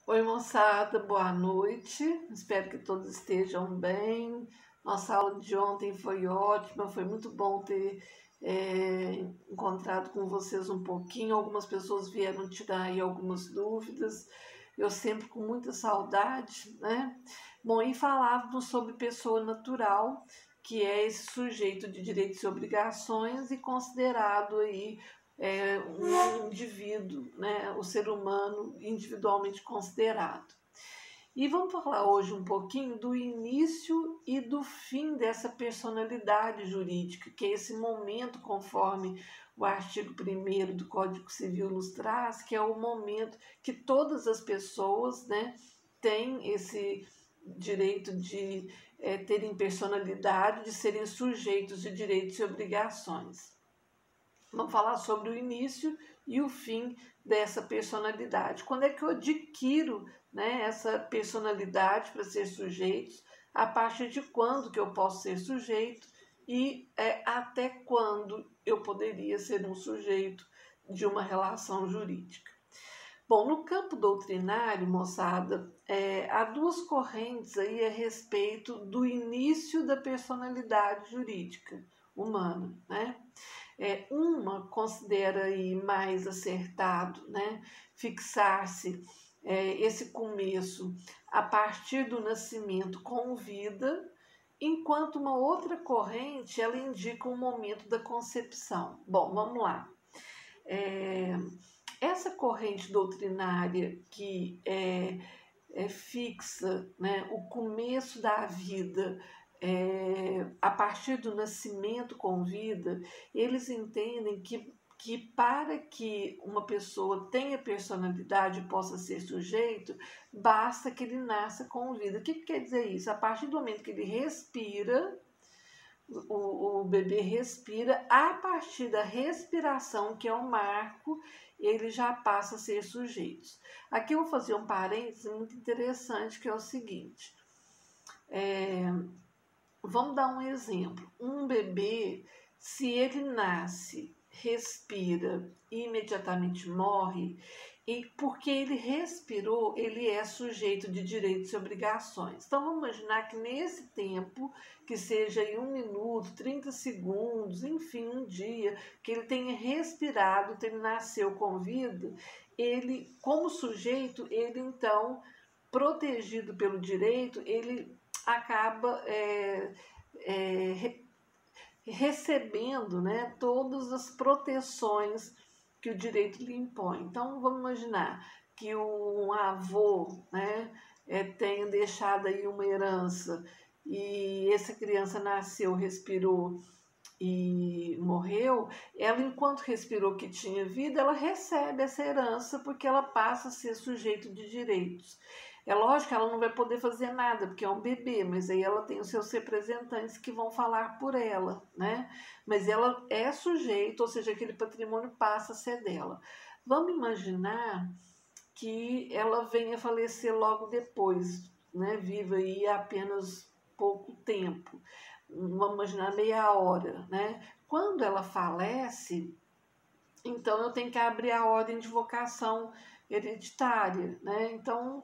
Oi, moçada, boa noite. Espero que todos estejam bem. Nossa aula de ontem foi ótima, foi muito bom ter encontrado com vocês um pouquinho. Algumas pessoas vieram tirar aí algumas dúvidas. Eu sempre com muita saudade, né? Bom, e falávamos sobre pessoa natural, que é esse sujeito de direitos e obrigações e considerado aí um indivíduo, né, o ser humano individualmente considerado. E vamos falar hoje um pouquinho do início e do fim dessa personalidade jurídica, que é esse momento, conforme o artigo 1º do Código Civil nos traz, que é o momento que todas as pessoas, né, têm esse direito de terem personalidade, de serem sujeitos de direitos e obrigações. Vamos falar sobre o início e o fim dessa personalidade. Quando é que eu adquiro, né, essa personalidade para ser sujeito? A partir de quando que eu posso ser sujeito e até quando eu poderia ser um sujeito de uma relação jurídica? Bom, no campo doutrinário, moçada, há duas correntes aí a respeito do início da personalidade jurídica humana, né? Uma considera aí mais acertado, né, fixar-se esse começo a partir do nascimento com vida, enquanto uma outra corrente ela indica o momento da concepção. Bom, vamos lá. É, Essa corrente doutrinária que fixa, né, o começo da vida a partir do nascimento com vida, eles entendem que para que uma pessoa tenha personalidade e possa ser sujeito, basta que ele nasça com vida. O que quer dizer isso? A partir do momento que ele respira, o bebê respira, a partir da respiração, que é o marco, ele já passa a ser sujeito. Aqui eu vou fazer um parênteses muito interessante, que é o seguinte. Vamos dar um exemplo. Um bebê, se ele nasce, respira e imediatamente morre, e porque ele respirou, ele é sujeito de direitos e obrigações. Então vamos imaginar que nesse tempo, que seja em 1 minuto, 30 segundos, enfim, um dia, que ele tenha respirado, que ele nasceu com vida, ele, como sujeito, ele então, protegido pelo direito, ele acaba recebendo, né, todas as proteções que o direito lhe impõe. Então, vamos imaginar que um avô, né, tenha deixado aí uma herança e essa criança nasceu, respirou e morreu, ela, enquanto respirou que tinha vida, ela recebe essa herança porque ela passa a ser sujeito de direitos. É lógico que ela não vai poder fazer nada, porque é um bebê, mas aí ela tem os seus representantes que vão falar por ela, né? Mas ela é sujeito, ou seja, aquele patrimônio passa a ser dela. Vamos imaginar que ela venha falecer logo depois, né? Viva aí apenas pouco tempo, vamos imaginar meia hora, né? Quando ela falece, então eu tenho que abrir a ordem de vocação hereditária, né? Então,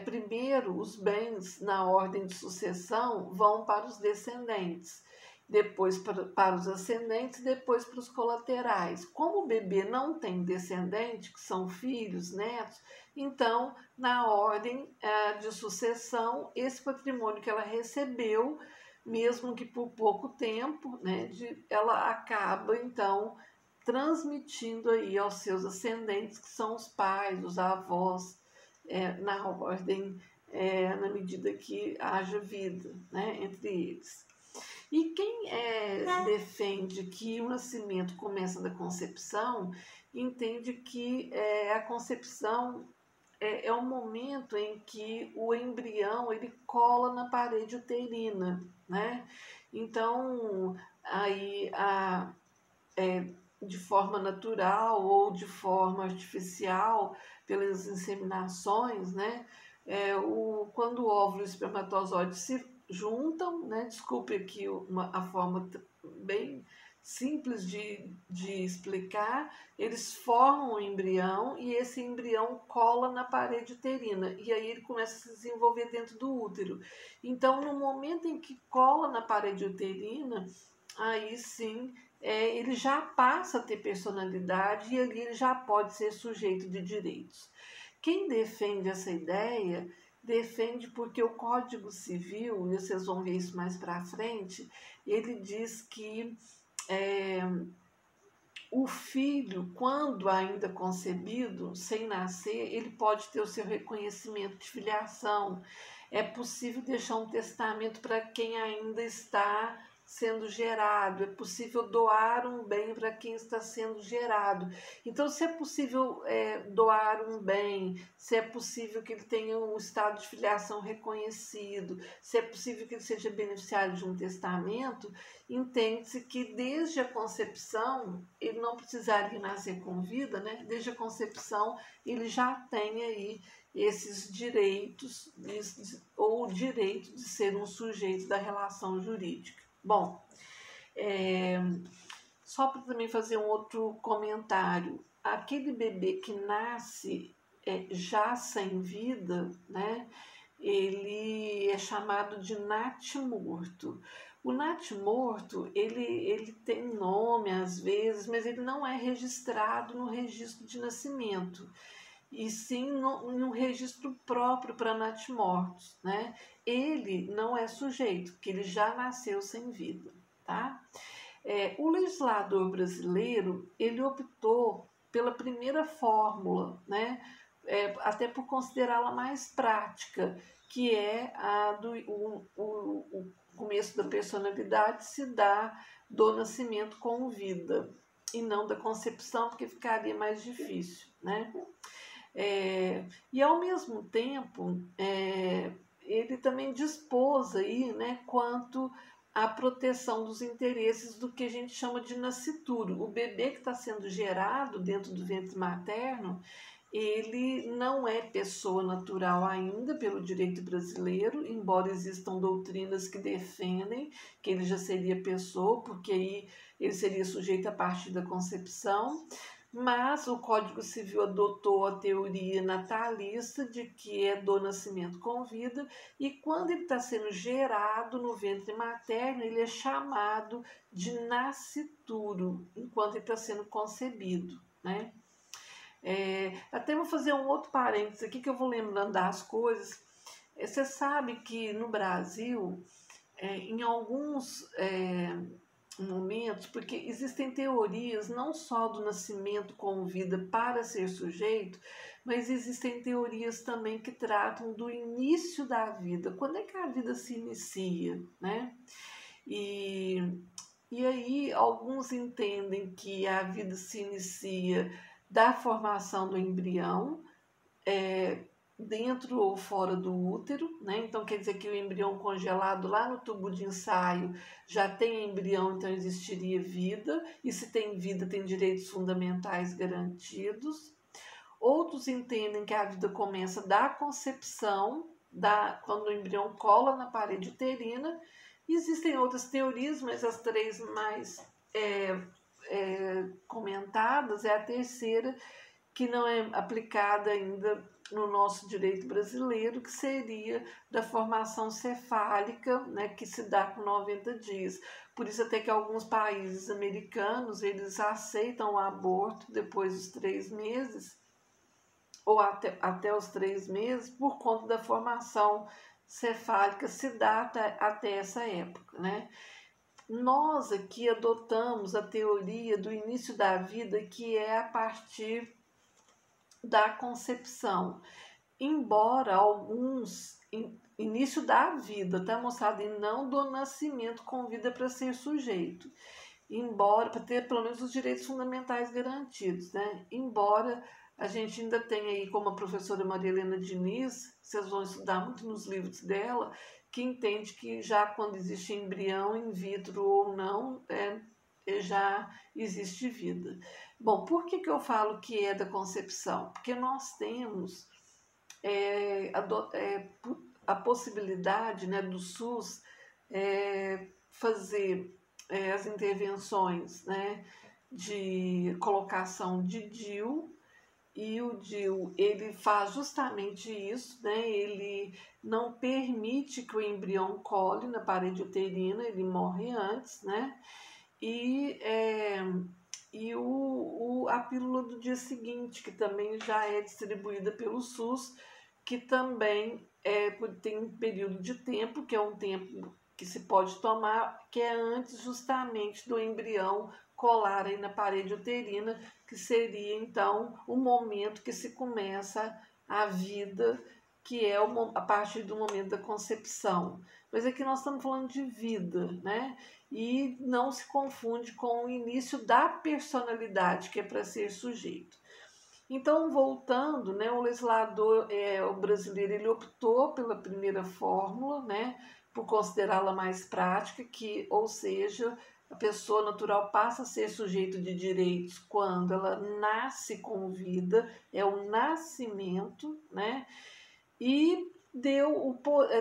primeiro os bens na ordem de sucessão vão para os descendentes, depois para os ascendentes, depois para os colaterais. Como o bebê não tem descendente, que são filhos, netos, então na ordem de sucessão, esse patrimônio que ela recebeu, mesmo que por pouco tempo, né, ela acaba então transmitindo aí aos seus ascendentes, que são os pais, os avós, na ordem, na medida que haja vida, né, entre eles. E quem defende que o nascimento começa da concepção, entende que a concepção é um momento em que o embrião ele cola na parede uterina, né? Então, aí de forma natural ou de forma artificial, pelas inseminações, né? Quando o óvulo e o espermatozoide se juntam, né? Desculpe aqui a forma bem simples de explicar, eles formam o embrião e esse embrião cola na parede uterina e aí ele começa a se desenvolver dentro do útero. Então, no momento em que cola na parede uterina, aí sim ele já passa a ter personalidade e ali ele já pode ser sujeito de direitos. Quem defende essa ideia defende porque o Código Civil, e vocês vão ver isso mais para frente, ele diz que o filho, quando ainda concebido, sem nascer, ele pode ter o seu reconhecimento de filiação. É possível deixar um testamento para quem ainda está sendo gerado, é possível doar um bem para quem está sendo gerado. Então, se é possível doar um bem, se é possível que ele tenha um estado de filiação reconhecido, se é possível que ele seja beneficiário de um testamento, entende-se que desde a concepção ele não precisaria nascer com vida, né? Desde a concepção ele já tem aí esses direitos ou o direito de ser um sujeito da relação jurídica. Bom, só para também fazer um outro comentário, aquele bebê que nasce já sem vida, né? Ele é chamado de natimorto. O natimorto, ele tem nome às vezes, mas ele não é registrado no registro de nascimento, e sim no registro próprio para natimortos, né? Ele não é sujeito, porque ele já nasceu sem vida, tá? O legislador brasileiro, ele optou pela primeira fórmula, né? Até por considerá-la mais prática, que é a do o começo da personalidade se dá do nascimento com vida, e não da concepção, porque ficaria mais difícil, né? E ao mesmo tempo, ele também dispôs aí, né, quanto à proteção dos interesses do que a gente chama de nascituro. O bebê que está sendo gerado dentro do ventre materno, ele não é pessoa natural ainda pelo direito brasileiro, embora existam doutrinas que defendem que ele já seria pessoa, porque aí ele seria sujeito a partir da concepção. Mas o Código Civil adotou a teoria natalista de que é do nascimento com vida, e quando ele está sendo gerado no ventre materno, ele é chamado de nascituro, enquanto ele está sendo concebido, né? Até vou fazer um outro parênteses aqui que eu vou lembrando das coisas. Você sabe que no Brasil, em alguns momentos, porque existem teorias não só do nascimento com vida para ser sujeito, mas existem teorias também que tratam do início da vida. Quando é que a vida se inicia, né? E, e aí alguns entendem que a vida se inicia da formação do embrião, dentro ou fora do útero, né? Então quer dizer que o embrião congelado lá no tubo de ensaio já tem embrião, então existiria vida, e se tem vida tem direitos fundamentais garantidos. Outros entendem que a vida começa da concepção, quando o embrião cola na parede uterina. Existem outras teorias, mas as três mais comentadas é a terceira, que não é aplicada ainda no nosso direito brasileiro, que seria da formação cefálica, né, que se dá com 90 dias. Por isso até que alguns países americanos, eles aceitam o aborto depois dos 3 meses, ou até os 3 meses, por conta da formação cefálica, se dá até essa época, né? Nós aqui adotamos a teoria do início da vida, que é a partir da concepção, embora alguns início da vida, tá, moçada, e não do nascimento com vida para ser sujeito, embora para ter pelo menos os direitos fundamentais garantidos, né? Embora a gente ainda tenha aí, como a professora Maria Helena Diniz, vocês vão estudar muito nos livros dela, que entende que já quando existe embrião in vitro ou não, já existe vida. Bom, por que eu falo que é da concepção? Porque nós temos a possibilidade, né, do SUS fazer as intervenções, né, de colocação de DIU, e o DIU ele faz justamente isso, né? Ele não permite que o embrião cole na parede uterina, ele morre antes, né? E, a pílula do dia seguinte, que também já é distribuída pelo SUS, que também tem um período de tempo, que é um tempo que se pode tomar, que é antes justamente do embrião colar aí na parede uterina, que seria então o momento que se começa a vida, que é a partir do momento da concepção. Mas aqui nós estamos falando de vida, né? E não se confunde com o início da personalidade, que é para ser sujeito. Então, voltando, né, o legislador o brasileiro ele optou pela primeira fórmula, né, por considerá-la mais prática, ou seja, a pessoa natural passa a ser sujeito de direitos quando ela nasce com vida, é o nascimento, né, e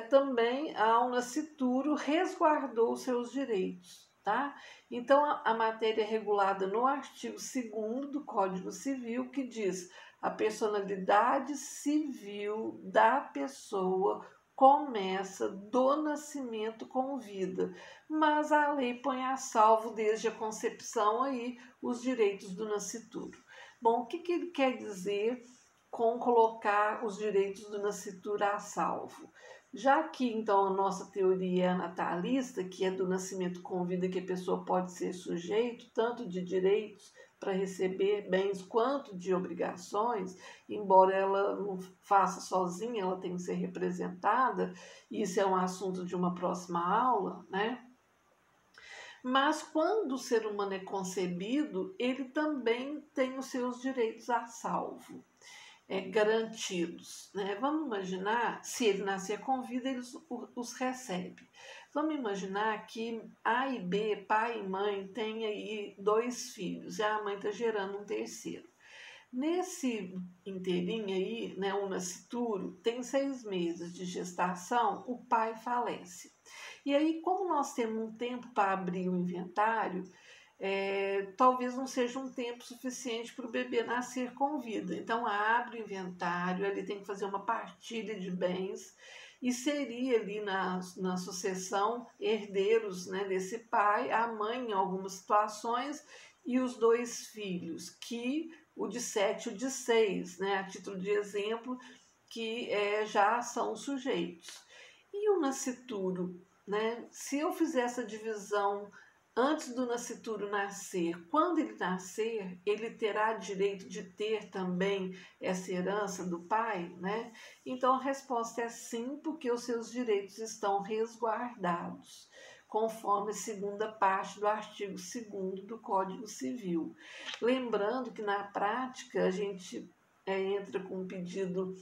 também ao nascituro resguardou seus direitos. Tá? Então, a matéria é regulada no artigo 2º do Código Civil, que diz: a personalidade civil da pessoa começa do nascimento com vida, mas a lei põe a salvo desde a concepção aí os direitos do nascituro. Bom, o que ele quer dizer com colocar os direitos do nascituro a salvo? Já que, então, a nossa teoria é natalista, que é do nascimento com vida, que a pessoa pode ser sujeito, tanto de direitos para receber bens quanto de obrigações, embora ela não faça sozinha, ela tem que ser representada, isso é um assunto de uma próxima aula, né? Mas quando o ser humano é concebido, ele também tem os seus direitos a salvo, garantidos, né? Vamos imaginar, se ele nascer com vida, ele os recebe. Vamos imaginar que A e B, pai e mãe, têm aí 2 filhos e a mãe está gerando um terceiro. Nesse inteirinho aí, né, o nascituro, tem 6 meses de gestação, o pai falece. E aí, como nós temos um tempo para abrir o inventário, talvez não seja um tempo suficiente para o bebê nascer com vida. Então, abre o inventário, ele tem que fazer uma partilha de bens e seria ali na sucessão herdeiros, né, desse pai, a mãe em algumas situações e os 2 filhos, que o de 7 e o de 6, né, a título de exemplo, que já são sujeitos. E o nascituro, né, se eu fizer essa divisão antes do nascituro nascer, quando ele nascer, ele terá direito de ter também essa herança do pai, né? Então a resposta é sim, porque os seus direitos estão resguardados, conforme a segunda parte do artigo 2º do Código Civil. Lembrando que na prática a gente entra com um pedido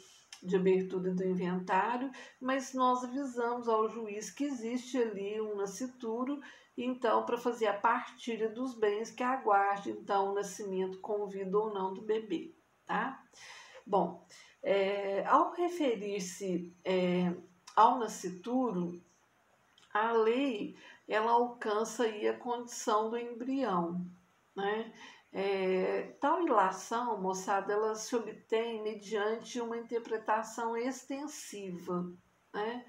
de abertura do inventário, mas nós avisamos ao juiz que existe ali um nascituro, então, para fazer a partilha dos bens, que aguarde, então, o nascimento com vida ou não do bebê, tá? Bom, ao referir-se ao nascituro, a lei, ela alcança aí a condição do embrião, né? Tal ilação, moçada, ela se obtém mediante uma interpretação extensiva, né?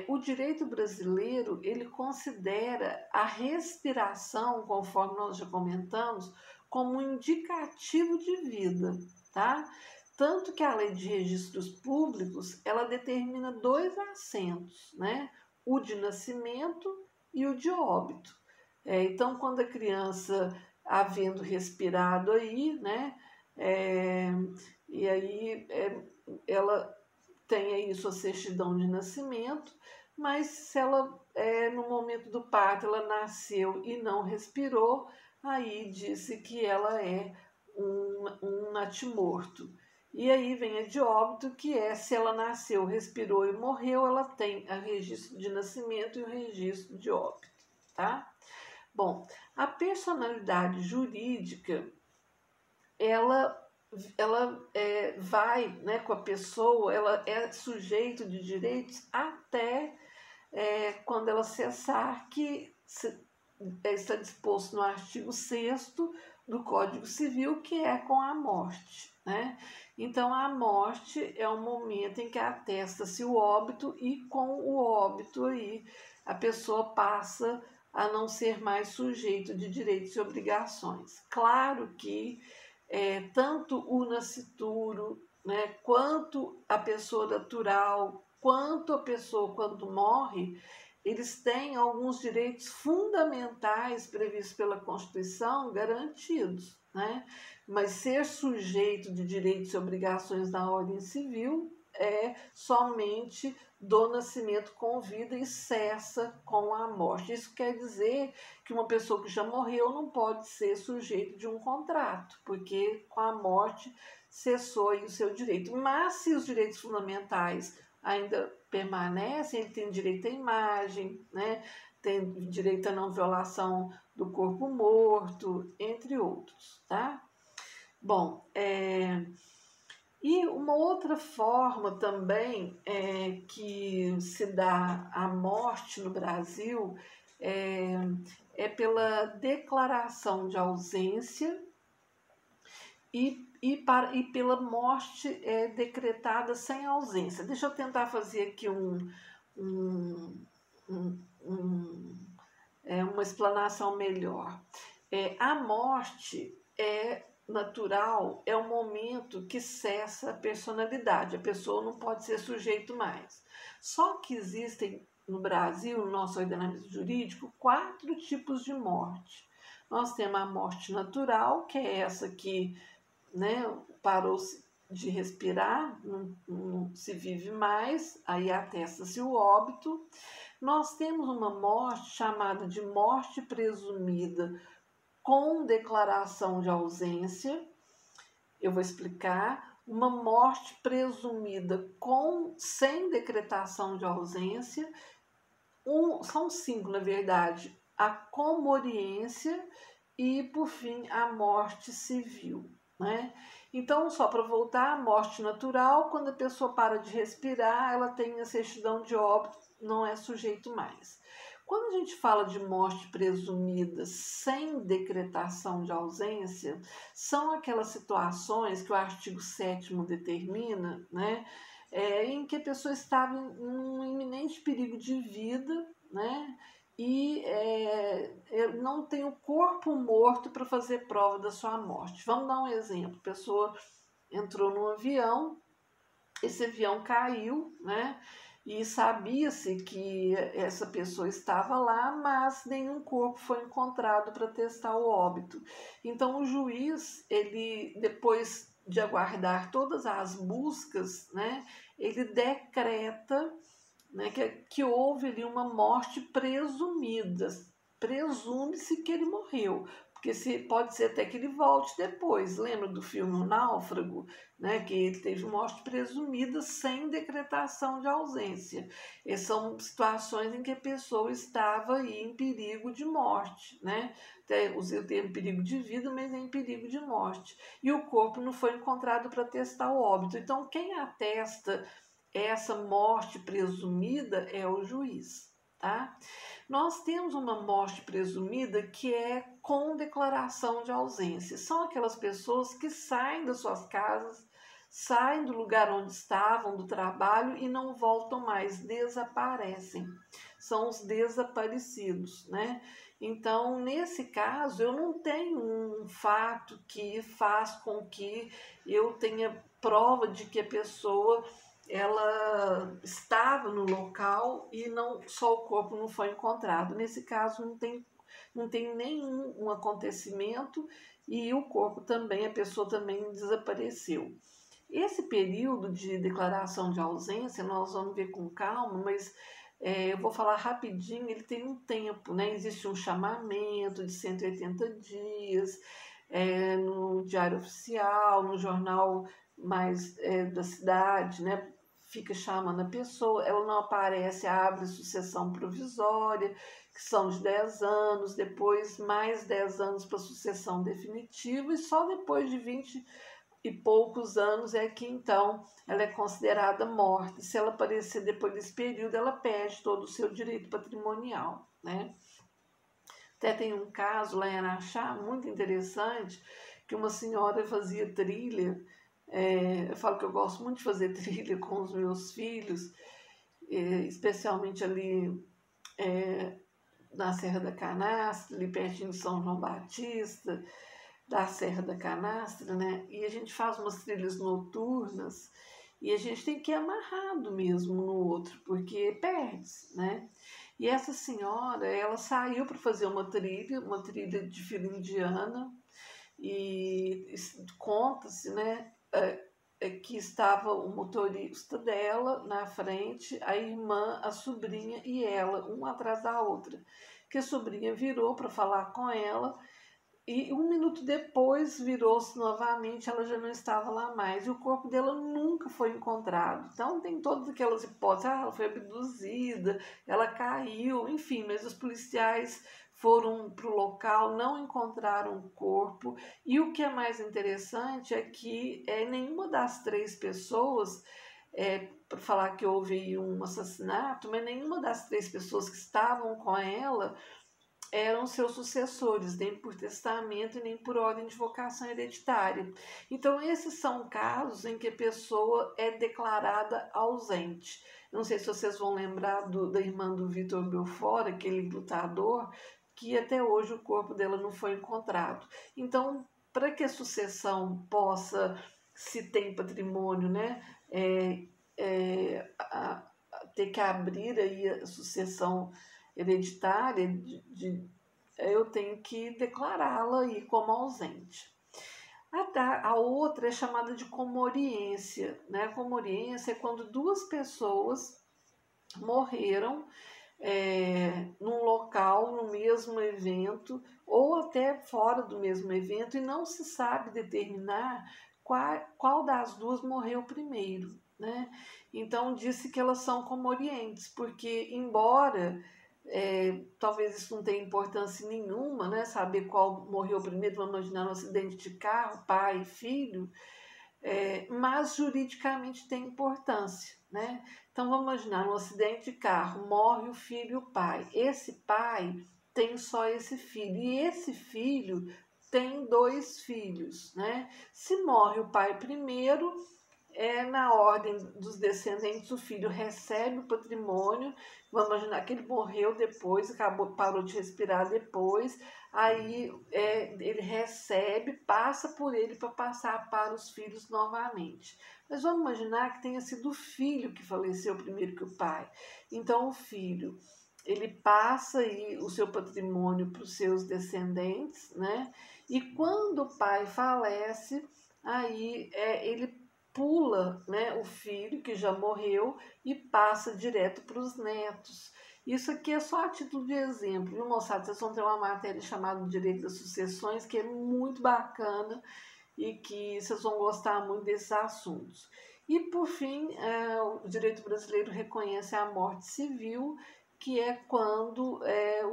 O direito brasileiro, ele considera a respiração, conforme nós já comentamos, como um indicativo de vida, tá? Tanto que a lei de registros públicos, ela determina 2 assentos, né? O de nascimento e o de óbito. Então, quando a criança, havendo respirado aí, né? E aí ela tem aí sua certidão de nascimento, mas se ela, no momento do parto, ela nasceu e não respirou, aí disse que ela é um natimorto. E aí vem a de óbito, que é se ela nasceu, respirou e morreu, ela tem o registro de nascimento e o registro de óbito, tá? Bom, a personalidade jurídica, ela vai, né, com a pessoa, ela é sujeito de direitos até quando ela cessar, que está disposto no artigo 6º do Código Civil, que é com a morte, né? Então, a morte é o momento em que atesta-se o óbito e com o óbito aí a pessoa passa a não ser mais sujeito de direitos e obrigações. Claro que tanto o nascituro, né, quanto a pessoa natural, quanto a pessoa quando morre, eles têm alguns direitos fundamentais previstos pela Constituição garantidos, né? Mas ser sujeito de direitos e obrigações na ordem civil é somente do nascimento com vida e cessa com a morte. Isso quer dizer que uma pessoa que já morreu não pode ser sujeito de um contrato, porque com a morte cessou aí o seu direito. Mas se os direitos fundamentais ainda permanecem, ele tem direito à imagem, né? Tem direito à não violação do corpo morto, entre outros, tá? Bom, e uma outra forma também que se dá a morte no Brasil é pela declaração de ausência e pela morte decretada sem ausência. Deixa eu tentar fazer aqui uma explanação melhor. A morte natural é o momento que cessa a personalidade, a pessoa não pode ser sujeito mais. Só que existem no Brasil, no nosso ordenamento jurídico, 4 tipos de morte. Nós temos a morte natural, que é essa que, né, parou de respirar, não se vive mais, aí atesta-se o óbito. Nós temos uma morte chamada de morte presumida com declaração de ausência. Eu vou explicar. Uma morte presumida sem decretação de ausência. São 5, na verdade. A comoriência e, por fim, a morte civil, né? Então, só para voltar, a morte natural, quando a pessoa para de respirar, ela tem a certidão de óbito, não é sujeito mais. Quando a gente fala de morte presumida sem decretação de ausência, são aquelas situações que o artigo 7º determina, né, em que a pessoa estava em um iminente perigo de vida, né, e não tem o corpo morto para fazer prova da sua morte. Vamos dar um exemplo. A pessoa entrou num avião, esse avião caiu, né? E sabia-se que essa pessoa estava lá, mas nenhum corpo foi encontrado para testar o óbito. Então o juiz, ele depois de aguardar todas as buscas, né, ele decreta, né, que houve ali uma morte presumida. Presume-se que ele morreu, porque pode ser até que ele volte depois. Lembra do filme O Náufrago, né, que ele teve morte presumida sem decretação de ausência. Essas são situações em que a pessoa estava aí em perigo de morte, né? Até usei o termo perigo de vida, mas é em perigo de morte. E o corpo não foi encontrado para testar o óbito. Então, quem atesta essa morte presumida é o juiz, tá? Nós temos uma morte presumida que é com declaração de ausência. São aquelas pessoas que saem das suas casas, saem do lugar onde estavam, do trabalho e não voltam mais, desaparecem. São os desaparecidos, né? Então, nesse caso, eu não tenho um fato que faz com que eu tenha prova de que a pessoa ela estava no local e não só o corpo não foi encontrado. Nesse caso, não tem nenhum acontecimento e o corpo também, a pessoa também desapareceu. Esse período de declaração de ausência, nós vamos ver com calma, mas eu vou falar rapidinho, ele tem um tempo, né? Existe um chamamento de 180 dias, no Diário Oficial, no jornal mais da cidade, né? Fica chamando a pessoa, ela não aparece, abre sucessão provisória, que são de 10 anos, depois mais 10 anos para sucessão definitiva, e só depois de 20 e poucos anos é que então ela é considerada morta. Se ela aparecer depois desse período, ela perde todo o seu direito patrimonial, né? Até tem um caso lá em Araxá, muito interessante, que uma senhora fazia trilha. Eu falo que eu gosto muito de fazer trilha com os meus filhos, especialmente ali na Serra da Canastra, ali pertinho de São João Batista, da Serra da Canastra, né? E a gente faz umas trilhas noturnas e a gente tem que ir amarrado mesmo no outro, porque perde, né? E essa senhora, ela saiu para fazer uma trilha de fila indiana, e conta-se, né, que estava o motorista dela na frente, a irmã, a sobrinha e ela, uma atrás da outra. Que a sobrinha virou para falar com ela e 1 minuto depois virou-se novamente, ela já não estava lá mais. E o corpo dela nunca foi encontrado. Então tem todas aquelas hipóteses, ela foi abduzida, ela caiu, enfim, mas os policiais foram para o local, não encontraram o corpo. E o que é mais interessante é que nenhuma das 3 pessoas, para falar que houve um assassinato, mas nenhuma das 3 pessoas que estavam com ela eram seus sucessores, nem por testamento, nem por ordem de vocação hereditária. Então, esses são casos em que a pessoa é declarada ausente. Não sei se vocês vão lembrar da irmã do Vitor Belfort, aquele lutador, que até hoje o corpo dela não foi encontrado. Então, para que a sucessão possa, se tem patrimônio, né, ter que abrir aí a sucessão hereditária, eu tenho que declará-la aí como ausente. A outra é chamada de comoriência, né? Comoriência é quando 2 pessoas morreram num local, no mesmo evento, ou até fora do mesmo evento, e não se sabe determinar qual das 2 morreu primeiro, né? Então disse que elas são comorientes, porque embora talvez isso não tenha importância nenhuma, né? Saber qual morreu primeiro, vamos imaginar um acidente de carro, pai e filho, mas juridicamente tem importância, né? Então vamos imaginar um acidente de carro, morre o filho e o pai. Esse pai tem só esse filho e esse filho tem 2 filhos, né? Se morre o pai primeiro, na ordem dos descendentes, o filho recebe o patrimônio. Vamos imaginar que ele morreu depois, parou de respirar depois, aí ele recebe, passa por ele para passar para os filhos novamente. Mas vamos imaginar que tenha sido o filho que faleceu primeiro que o pai. Então o filho, ele passa aí o seu patrimônio para os seus descendentes, né? E quando o pai falece, aí ele pula, né, o filho que já morreu e passa direto para os netos. Isso aqui é só a título de exemplo, viu, moçada? Vocês vão ter uma matéria chamada Direito das Sucessões, que é muito bacana e que vocês vão gostar muito desses assuntos. E, por fim, o direito brasileiro reconhece a morte civil, que é quando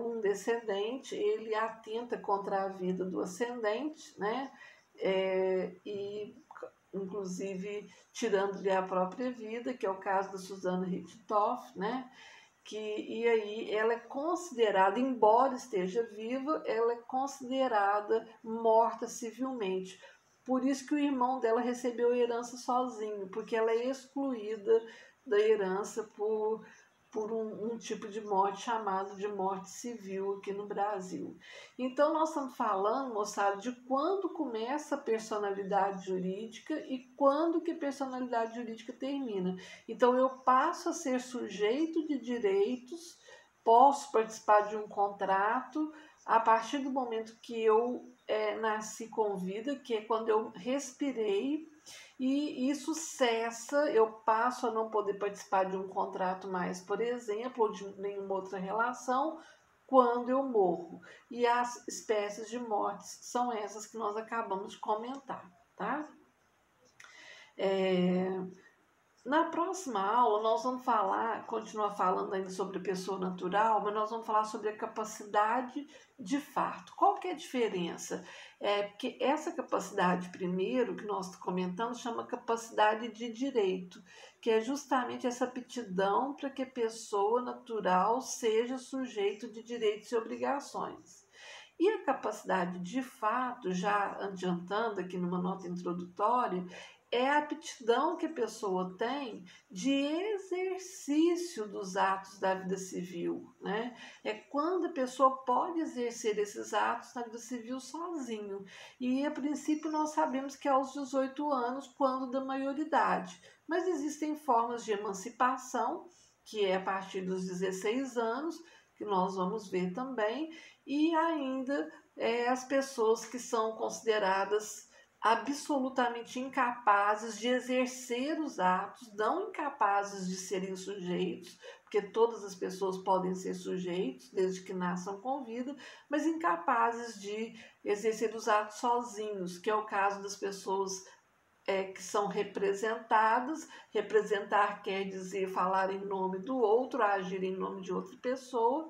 um descendente ele atenta contra a vida do ascendente, né? E inclusive tirando-lhe a própria vida, que é o caso da Susana Richthofen, né? E aí ela é considerada, embora esteja viva, ela é considerada morta civilmente. Por isso que o irmão dela recebeu a herança sozinho, porque ela é excluída da herança por um tipo de morte chamado de morte civil aqui no Brasil. Então, nós estamos falando, moçada, de quando começa a personalidade jurídica e quando que a personalidade jurídica termina. Então, eu passo a ser sujeito de direitos, posso participar de um contrato a partir do momento que eu nasci com vida, que é quando eu respirei, e isso cessa, eu passo a não poder participar de um contrato mais, por exemplo, ou de nenhuma outra relação, quando eu morro. E as espécies de mortes são essas que nós acabamos de comentar, tá? Na próxima aula, nós vamos continuar falando ainda sobre pessoa natural, mas nós vamos falar sobre a capacidade de fato. Qual que é a diferença? Porque essa capacidade, primeiro, que nós comentamos, chama capacidade de direito, que é justamente essa aptidão para que a pessoa natural seja sujeito de direitos e obrigações. E a capacidade de fato, já adiantando aqui numa nota introdutória, é a aptidão que a pessoa tem de exercício dos atos da vida civil, né? É quando a pessoa pode exercer esses atos da vida civil sozinho. E a princípio nós sabemos que é aos 18 anos, quando da maioridade. Mas existem formas de emancipação, que é a partir dos 16 anos, que nós vamos ver também, e ainda as pessoas que são consideradas absolutamente incapazes de exercer os atos, não incapazes de serem sujeitos, porque todas as pessoas podem ser sujeitos, desde que nasçam com vida, mas incapazes de exercer os atos sozinhos, que é o caso das pessoas que são representadas. Representar quer dizer falar em nome do outro, agir em nome de outra pessoa,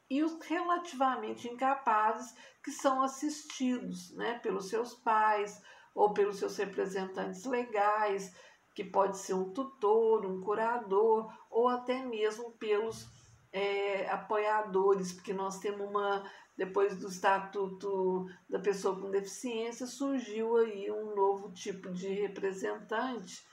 e os relativamente incapazes que são assistidos, né, pelos seus pais ou pelos seus representantes legais, que pode ser um tutor, um curador ou até mesmo pelos apoiadores, porque nós temos depois do Estatuto da Pessoa com Deficiência, surgiu aí um novo tipo de representante,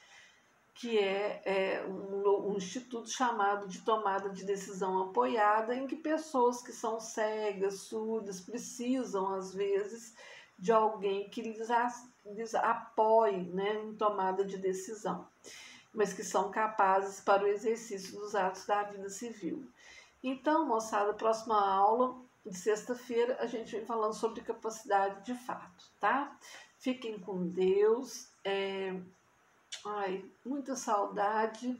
que é um instituto chamado de tomada de decisão apoiada, em que pessoas que são cegas, surdas, precisam, às vezes, de alguém que lhes apoie, né, em tomada de decisão, mas que são capazes para o exercício dos atos da vida civil. Então, moçada, próxima aula, de sexta-feira, a gente vem falando sobre capacidade de fato, tá? Fiquem com Deus. Ai, muita saudade.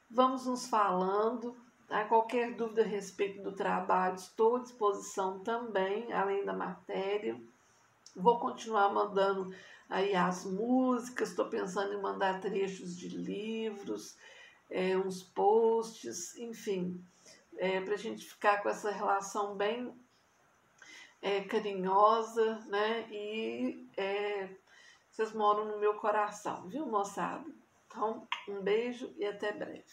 Vamos nos falando. Tá? Qualquer dúvida a respeito do trabalho, estou à disposição também, além da matéria. Vou continuar mandando aí as músicas, estou pensando em mandar trechos de livros, uns posts, enfim, para a gente ficar com essa relação bem carinhosa, né? E vocês moram no meu coração, viu, moçada? Então, um beijo e até breve.